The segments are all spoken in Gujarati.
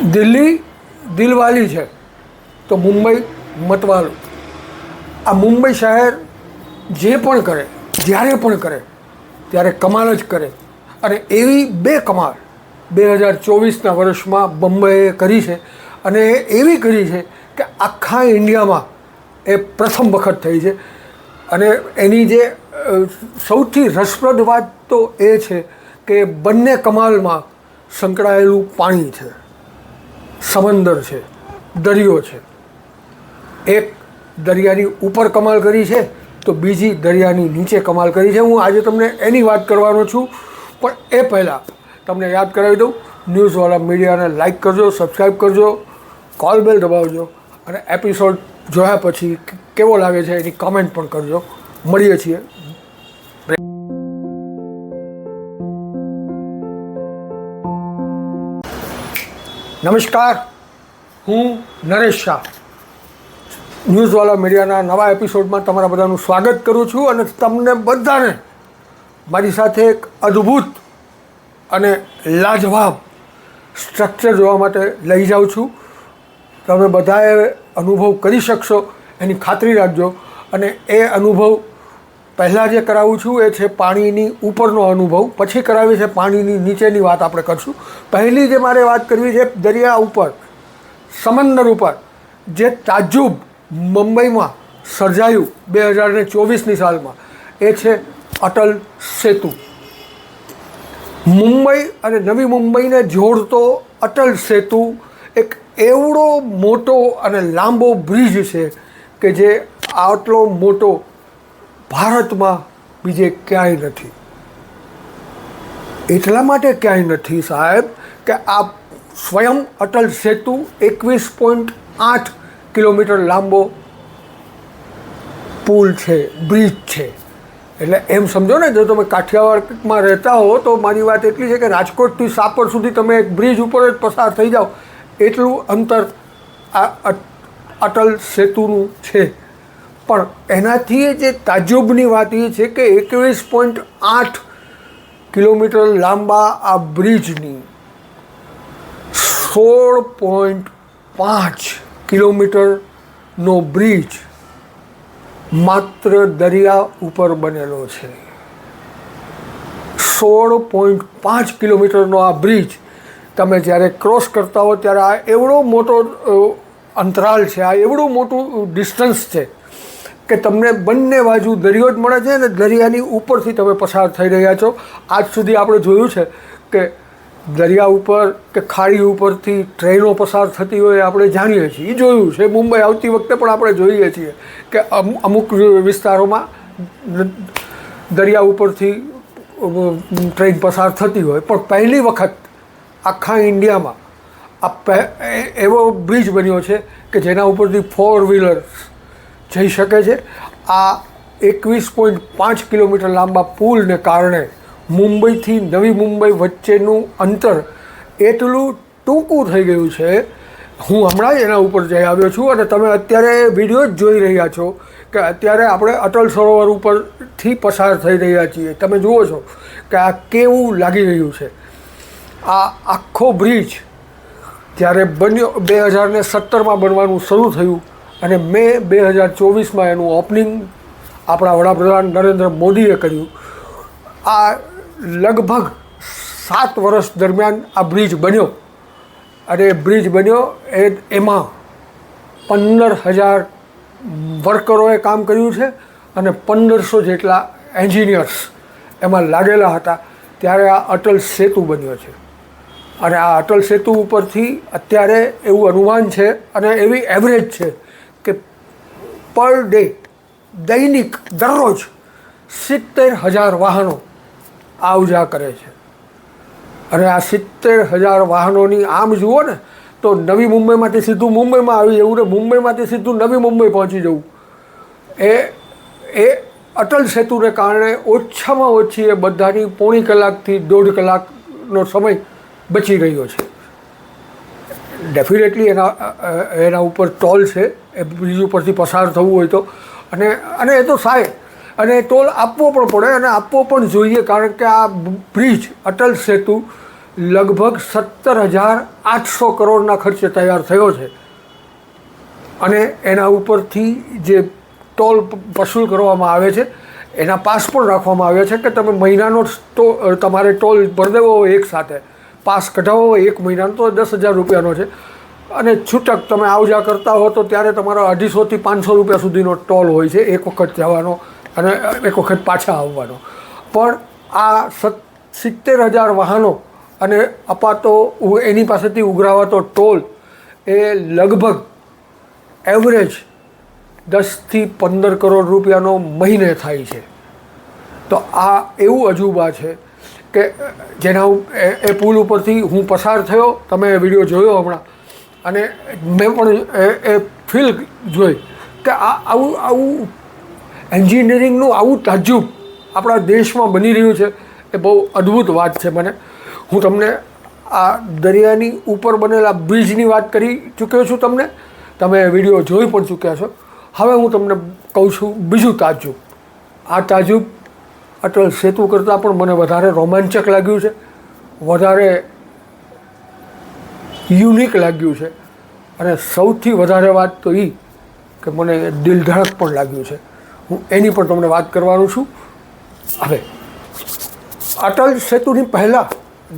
દિલ્હી દિલવાલી છે તો મુંબઈ મતવાલું. આ મુંબઈ શહેર જે પણ કરે, જ્યારે પણ કરે ત્યારે કમાલ જ કરે. અને એવી બે કમાલ 2024ના વર્ષમાં બંબઈએ કરી છે. અને એવી કરી છે કે આખા ઇન્ડિયામાં એ પ્રથમ વખત થઈ છે. અને એની જે સૌથી રસપ્રદ વાત તો એ છે કે બંને કમાલમાં સંકળાયેલું પાણી છે, સમંદર છે, દરિયો છે. એક દરિયાની ઉપર કમાલ કરી છે તો બીજી દરિયાની નીચે કમાલ કરી છે. હું આજે તમને એની વાત કરવાનો છું. પણ એ પહેલાં તમને યાદ કરાવી દઉં, ન્યૂઝવાળા મીડિયાને લાઇક કરજો, સબસ્ક્રાઈબ કરજો, કોલ બેલ દબાવજો અને એપિસોડ જોયા પછી કેવો લાગે છે એની કમેન્ટ પણ કરજો. મળીએ છીએ. નમસ્કાર, હું નરેશ શાહ. ન્યૂઝવાલા મીડિયાના નવા એપિસોડમાં તમારા બધાનું સ્વાગત કરું છું. અને તમને બધાને મારી સાથે એક અદ્ભુત અને લાજવાબ સ્ટ્રક્ચર જોવા માટે લઈ જાઉં છું. તમે બધાએ અનુભવ કરી શકશો એની ખાતરી રાખજો. અને એ અનુભવ પહેલાં જે કરાવું છું એ છે પાણીની ઉપરનો અનુભવ, પછી કરાવી છે પાણીની નીચેની વાત આપણે કરશું. પહેલી જે મારે વાત કરવી છે દરિયા ઉપર, સમંદર ઉપર જે તાજુબ મુંબઈમાં સર્જાયું 2024ની સાલમાં, એ છે અટલ સેતુ. મુંબઈ અને નવી મુંબઈને જોડતો અટલ સેતુ એક એવડો મોટો અને લાંબો બ્રિજ છે કે જે આટલો મોટો ભારતમાં બીજે ક્યાંય નથી. એટલા માટે ક્યાંય નથી સાહેબ કે આ સ્વયં અટલ સેતુ 21.8 કિલોમીટર લાંબો પુલ છે, બ્રિજ છે. એટલે એમ સમજો ને, જો તમે કાઠિયાવાડમાં રહેતા હો તો મારી વાત એટલી છે કે રાજકોટથી સાપર સુધી તમે એક બ્રિજ ઉપર જ પસાર થઈ જાઓ એટલું અંતર આ અટલ સેતુનું છે. પણ એનાથી જે તાજુબની વાત એ છે કે 21.8 કિલોમીટર લાંબા આ બ્રિજની 16.5 કિલોમીટરનો બ્રિજ માત્ર દરિયા ઉપર બનેલો છે. 16.5 કિલોમીટરનો આ બ્રિજ તમે જ્યારે ક્રોસ કરતા હો ત્યારે આ એવડો મોટો અંતરાલ છે, આ એવડું મોટું ડિસ્ટન્સ છે કે તમને બંને બાજુ દરિયો જ મળે છે અને દરિયાની ઉપરથી તમે પસાર થઈ રહ્યા છો. આજ સુધી આપણે જોયું છે કે દરિયા ઉપર કે ખાડી ઉપરથી ટ્રેનો પસાર થતી હોય આપણે જાણીએ છીએ, જોયું છે. મુંબઈ આવતી વખતે પણ આપણે જોઈએ છીએ કે અમુક વિસ્તારોમાં દરિયા ઉપરથી ટ્રેન પસાર થતી હોય. પણ પહેલી વખત આખા ઇન્ડિયામાં આ એવો બ્રિજ બન્યો છે કે જેના ઉપરથી 4 વ્હીલર જઈ શકે છે. આ 21.5 કિલોમીટર લાંબા પુલને કારણે મુંબઈથી નવી મુંબઈ વચ્ચેનું અંતર એટલું ટૂંકું થઈ ગયું છે. હું હમણાં જ એના ઉપર જઈ આવ્યો છું અને તમે અત્યારે વિડીયો જ જોઈ રહ્યા છો કે અત્યારે આપણે અટલ સરોવર ઉપરથી પસાર થઈ રહ્યા છીએ. તમે જુઓ છો કે આ કેવું લાગી રહ્યું છે. આ આખો બ્રિજ જ્યારે બન્યો 2017માં બનવાનું શરૂ થયું અને મે 2024માં એનું ઓપનિંગ આપણા વડાપ્રધાન નરેન્દ્ર મોદીએ કર્યું. આ લગભગ 7 વર્ષ દરમિયાન આ બ્રિજ બન્યો. અને બ્રિજ બન્યો એમાં 15,000 વર્કરોએ કામ કર્યું છે અને 1500 જેટલા એન્જિનિયર્સ એમાં લાગેલા હતા. ત્યારે આ અટલ સેતુ બન્યો છે. અને આ અટલ સેતુ ઉપરથી અત્યારે એવું અનુમાન છે અને એવી એવરેજ છે કે પર ડે, દૈનિક, દરરોજ 70,000 વાહનો આવ જા કરે છે. અને આ 70,000 વાહનોની આમ જુઓ ને તો નવી મુંબઈમાંથી સીધું મુંબઈમાં આવી જવું ને મુંબઈમાંથી સીધું નવી મુંબઈ પહોંચી જવું, એ અટલ સેતુને કારણે ઓછામાં ઓછી એ બધાની પોણી કલાકથી 1.5 કલાકનો સમય બચી રહ્યો છે. ડેફિનેટલી એના ઉપર ટોલ છે, એ બ્રિજ ઉપરથી પસાર થવું હોય તો. અને એ તો થાય અને ટોલ આપવો પણ પડે અને આપવો પણ જોઈએ. કારણ કે આ બ્રિજ અટલ સેતુ લગભગ 17,800 કરોડના ખર્ચે તૈયાર થયો છે. અને એના ઉપરથી જે ટોલ વસૂલ કરવામાં આવે છે એના પાસ પણ રાખવામાં આવ્યા છે કે તમે મહિનાનો તમારે ટોલ ભરી દેવો હોય એકસાથે, પાસ કઢાવવો હોય 1 મહિનાનો તો 10,000 રૂપિયાનો છે. અને છૂટક તમે આવજા કરતા હો તો ત્યારે તમારો 250 થી 500 રૂપિયા સુધીનો ટોલ હોય છે એક વખત જવાનો અને એક વખત પાછા આવવાનો. પણ આ 70,000 વાહનો અને અપાતો એની પાસેથી ઉઘરાવાતો ટોલ એ લગભગ એવરેજ 10 થી 15 કરોડ રૂપિયાનો મહિને થાય છે. તો આ એવું અજુબા છે કે જેના એ પુલ ઉપરથી હું પસાર થયો, તમે વિડીયો જોયો હમણાં, અને મેં પણ એ ફીલ જોઈ કે આવું એન્જિનિયરિંગનું આવું તાજુબ આપણા દેશમાં બની રહ્યું છે એ બહુ અદ્ભુત વાત છે. હું તમને આ દરિયાની ઉપર બનેલા બ્રિજની વાત કરી ચૂક્યો છું, તમે વિડીયો જોઈ પણ ચૂક્યા છો. હવે હું તમને કહું છું બીજું તાજુબ. આ તાજુબ અટલ સેતુ કરતાં પણ મને વધારે રોમાંચક લાગ્યું છે, વધારે યુનિક લાગ્યું છે, અને સૌથી વધારે વાત તો એ કે મને દિલધડક પણ લાગ્યું છે. હું એની પણ તમને વાત કરવાનું છું. હવે અટલ સેતુની પહેલાં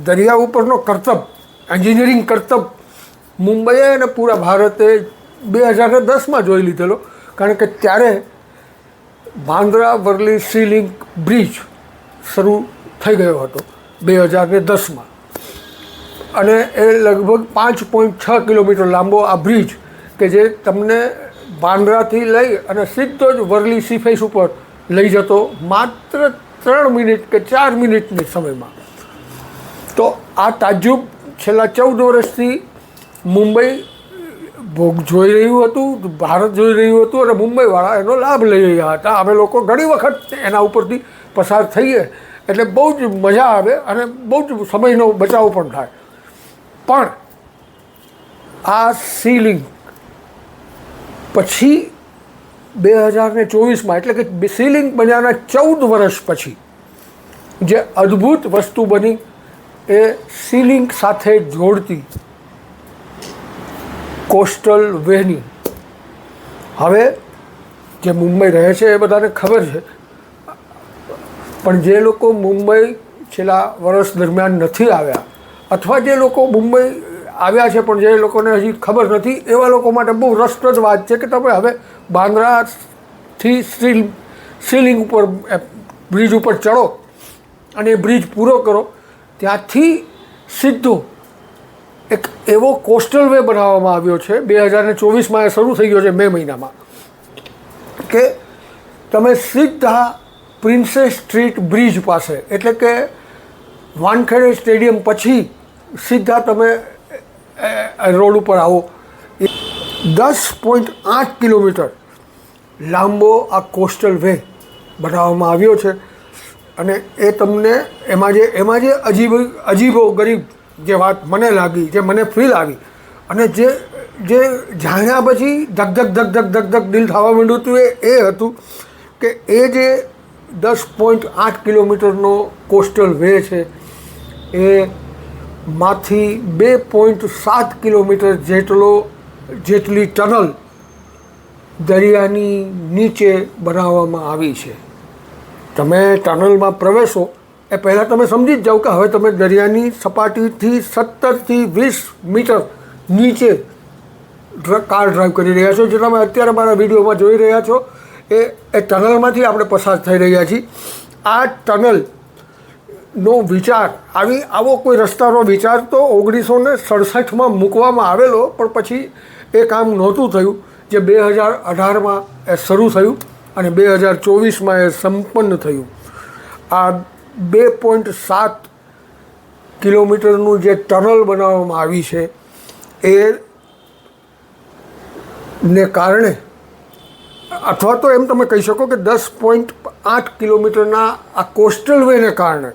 દરિયા ઉપરનો કરતબ, એન્જિનિયરિંગ કરતબ મુંબઈએ અને પૂરા ભારતે 2010માં જોઈ લીધેલો. કારણ કે ત્યારે Bandra Worli sea link bridge શરૂ થઈ ગયો હતો 2010માં, અને એ લગભગ 5.6 કિલોમીટર લાંબો આ બ્રિજ કે જે તમને બાંદ્રાથી લઈ અને સીધો જ વર્લી સી ફેસ ઉપર લઈ જતો માત્ર 3 મિનિટ કે 4 મિનિટની સમયમાં. તો આ તાજુબ છેલ્લા 14 વર્ષથી મુંબઈ જોઈ રહ્યું હતું, ભારત જોઈ રહ્યું હતું, અને મુંબઈવાળા એનો લાભ લઈ રહ્યા હતા. અમે લોકો ઘણી વખત એના ઉપરથી પસાર થઈએ એટલે બહુ જ મજા આવે અને બહુ જ સમયનો બચાવ પણ થાય. પણ આ સી લિંક પછી 2024માં એટલે કે સી લિંક બન્યાના 14 વર્ષ પછી જે અદ્ભુત વસ્તુ બની એ સી લિંક સાથે જોડતી કોસ્ટલ વેની. હવે જે મુંબઈ રહે છે એ બધાને ખબર છે, પણ જે લોકો મુંબઈ છેલ્લા વર્ષ દરમિયાન નથી આવ્યા, અથવા જે લોકો મુંબઈ આવ્યા છે પણ જે લોકોને હજી ખબર નથી, એવા લોકો માટે બહુ રસપ્રદ વાત છે કે તમે હવે બાંદ્રાથી સી લિંક ઉપર બ્રિજ ઉપર ચડો અને એ બ્રિજ પૂરો કરો, ત્યાંથી સીધો એક એવો કોસ્ટલ વે બનાવવામાં આવ્યો છે 2024માં એ શરૂ થઈ ગયો છે મે મહિનામાં, કે તમે સીધા પ્રિન્સેસ સ્ટ્રીટ બ્રિજ પાસે એટલે કે વાનખેડે સ્ટેડિયમ પછી સીધા તમે રોડ ઉપર આવો. 10.8 કિલોમીટર લાંબો આ કોસ્ટલ વે બનાવવામાં આવ્યો છે. અને એ તમને એમાં જે અજીબો ગરીબ જે વાત મને લાગી, જે મને ફીલ આવી, અને જે જાણ્યા પછી ધક દિલ થવા માંડ્યું હતું એ હતું કે એ જે 10.8 કિલોમીટરનો કોસ્ટલ વે છે એ માંથી 2.7 કિલોમીટર જેટલી ટનલ દરિયાની નીચે બનાવવામાં આવી છે. તમે ટનલમાં પ્રવેશો એ પહેલાં તમે સમજી જ જાઓ કે હવે તમે દરિયાની સપાટીથી 17 થી 20 મીટર નીચે કાર ડ્રાઈવ કરી રહ્યા છો. જે તમે અત્યારે મારા વિડીયોમાં જોઈ રહ્યા છો એ ટનલમાંથી આપણે પસાર થઈ રહ્યા છીએ. આ ટનલનો વિચાર આવો કોઈ રસ્તાનો વિચાર તો 1967માં મૂકવામાં આવેલો, પણ પછી એ કામ નહોતું થયું, જે 2018માં એ શરૂ થયું અને 2024માં એ સંપન્ન થયું. આ 2.7 કિલોમીટરનું જે ટનલ બનાવવામાં આવી છે એને કારણે, અથવા તો એમ તમે કહી શકો કે 10.8 કિલોમીટરના આ કોસ્ટલ વેને કારણે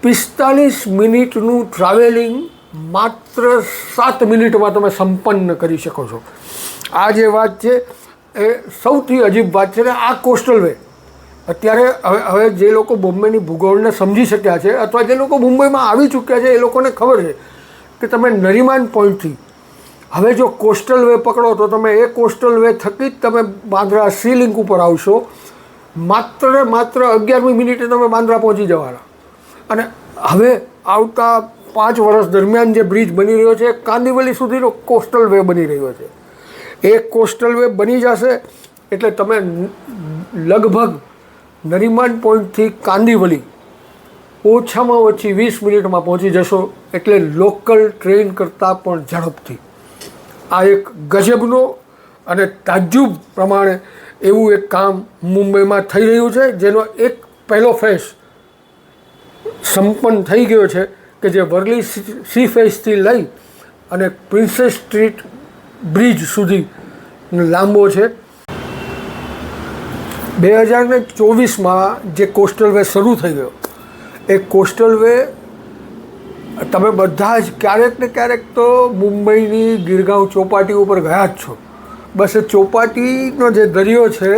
45 મિનિટનું ટ્રાવેલિંગ માત્ર 7 મિનિટમાં તમે સંપન્ન કરી શકો છો. આ જે વાત છે એ સૌથી અજીબ વાત છે. ને આ કોસ્ટલ વે અત્યારે હવે જે લોકો બોમ્બેની ભૂગોળને સમજી શક્યા છે અથવા જે લોકો મુંબઈમાં આવી ચૂક્યા છે એ લોકોને ખબર છે કે તમે નરીમાન પોઈન્ટથી હવે જો કોસ્ટલ વે પકડો તો તમે એ કોસ્ટલ વે થકી જ તમે બાંદ્રા સી લિંક ઉપર આવશો. માત્ર 11મી મિનિટે તમે બાંદ્રા પહોંચી જવાના. અને હવે આવતા 5 વર્ષ દરમિયાન જે બ્રિજ બની રહ્યો છે કાંદિવલી સુધીનો કોસ્ટલ વે બની રહ્યો છે. એ કોસ્ટલ વે બની જશે એટલે તમે લગભગ નરીમાન પોઈન્ટથી કાંદિવલી ઓછામાં ઓછી 20 મિનિટમાં પહોંચી જશો, એટલે લોકલ ટ્રેન કરતાં પણ ઝડપથી. આ એક ગજબનો અને તાજ્જુબ પ્રમાણે એવું એક કામ મુંબઈમાં થઈ રહ્યું છે, જેનો એક પહેલો ફેઝ સંપન્ન થઈ ગયો છે કે જે વર્લી સી ફેઝથી લઈ અને પ્રિન્સેસ સ્ટ્રીટ બ્રિજ સુધી લાંબો છે. 2024માં જે કોસ્ટલ વે શરૂ થઈ ગયો એ કોસ્ટલ વે તમે બધા જ ક્યારેક ને ક્યારેક તો મુંબઈની ગીરગાંવ ચોપાટી ઉપર ગયા જ છો. બસ એ ચોપાટીનો જે દરિયો છે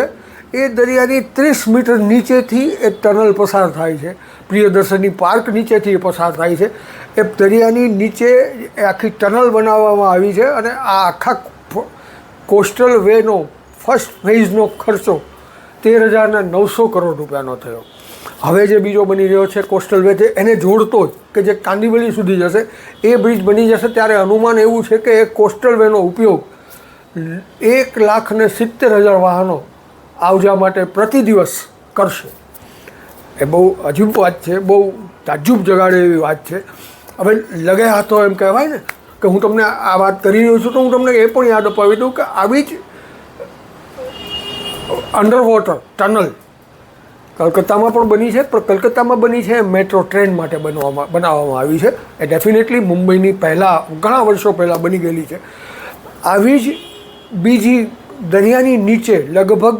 એ દરિયાની 30 મીટર નીચેથી એ ટનલ પસાર થાય છે. પ્રિયદર્શની પાર્ક નીચેથી એ પસાર થાય છે. એ દરિયાની નીચે એ આખી ટનલ બનાવવામાં આવી છે અને આ આખા કોસ્ટલ વેનો ફર્સ્ટ ફેઝનો ખર્ચો 13,900 કરોડ રૂપિયાનો થયો. હવે જે બીજો બની રહ્યો છે કોસ્ટલ વે છે એને જોડતો જ કે જે કાંદિવલી સુધી જશે એ બ્રિજ બની જશે ત્યારે અનુમાન એવું છે કે એ કોસ્ટલ વેનો ઉપયોગ 1,70,000 વાહનો આવજા માટે પ્રતિ દિવસ કરશે. એ બહુ અજીબ વાત છે, બહુ તાજ્જુબ જગાડે એવી વાત છે. હવે લગે હાથો એમ કહેવાય ને કે હું તમને આ વાત કરી રહ્યો છું તો હું તમને એ પણ યાદ અપાવી દઉં કે આવી જ અંડર વોટર ટનલ કલકત્તામાં પણ બની છે, પણ કલકત્તામાં બની છે મેટ્રો ટ્રેન માટે બનાવવામાં આવી છે. એ ડેફિનેટલી મુંબઈની પહેલાં ઘણા વર્ષો પહેલાં બની ગયેલી છે. આવી જ બીજી દરિયાની નીચે લગભગ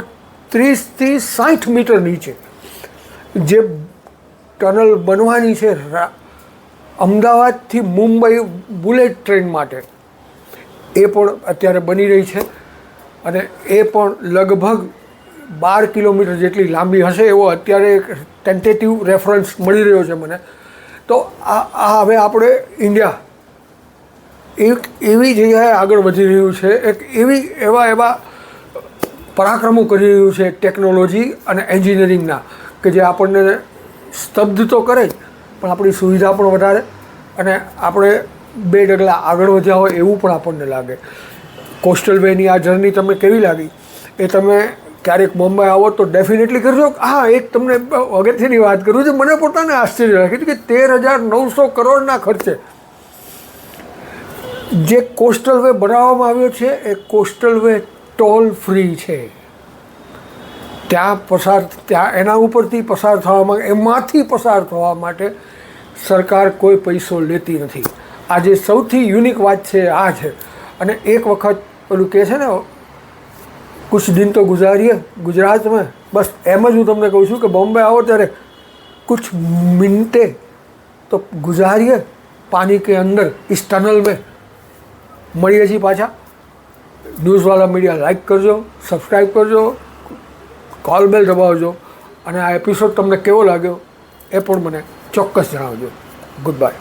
30થી 60 મીટર નીચે જે ટનલ બનવાની છે અમદાવાદથી મુંબઈ બુલેટ ટ્રેન માટે, એ પણ અત્યારે બની રહી છે અને એ પણ લગભગ 12 કિલોમીટર જેટલી લાંબી હશે એવો અત્યારે એક ટેન્ટેટિવ રેફરન્સ મળી રહ્યો છે મને. તો આ હવે આપણે ઇન્ડિયા એક એવી જગ્યાએ આગળ વધી રહ્યું છે, એક એવા પરાક્રમો કરી રહ્યું છે ટેકનોલોજી અને એન્જિનિયરિંગના કે જે આપણને સ્તબ્ધ તો કરે જ પણ આપણી સુવિધા પણ વધારે અને આપણે 2 ડગલા આગળ વધ્યા હોય એવું પણ આપણને લાગે. કોસ્ટલ વેની આ જર્ની તમને કેવી લાગી એ તમે ક્યારેક મુંબઈ આવો તો ડેફિનેટલી કરજો. હા, એક તમને અગત્યની વાત કરું છું, મને પોતાને આશ્ચર્ય લાગ્યું કે 13,900 કરોડના ખર્ચે જે કોસ્ટલ વે બનાવવામાં આવ્યો છે એ કોસ્ટલ વે ટોલ ફ્રી છે. ત્યાં એના ઉપરથી પસાર થવામાં એમાંથી પસાર થવા માટે સરકાર કોઈ પૈસો લેતી નથી. આજે સૌથી યુનિક વાત છે આ છે. અને એક વખત પેલું કહે છે ને કુછ દિન તો ગુજારીએ ગુજરાતમાં, બસ એમ જ હું તમને કહું છું કે બોમ્બે આવો ત્યારે કુછ મિનટે તો ગુજારીએ પાણી કે અંદર ઇસ ટનલ में. મળીએ છીએ પાછા. ન્યૂઝવાલા મીડિયા લાઈક કરજો, સબસ્ક્રાઈબ કરજો, કોલ બેલ દબાવજો અને આ એપિસોડ તમને કેવો લાગ્યો એ પણ મને ચોક્કસ જણાવજો. Good bye.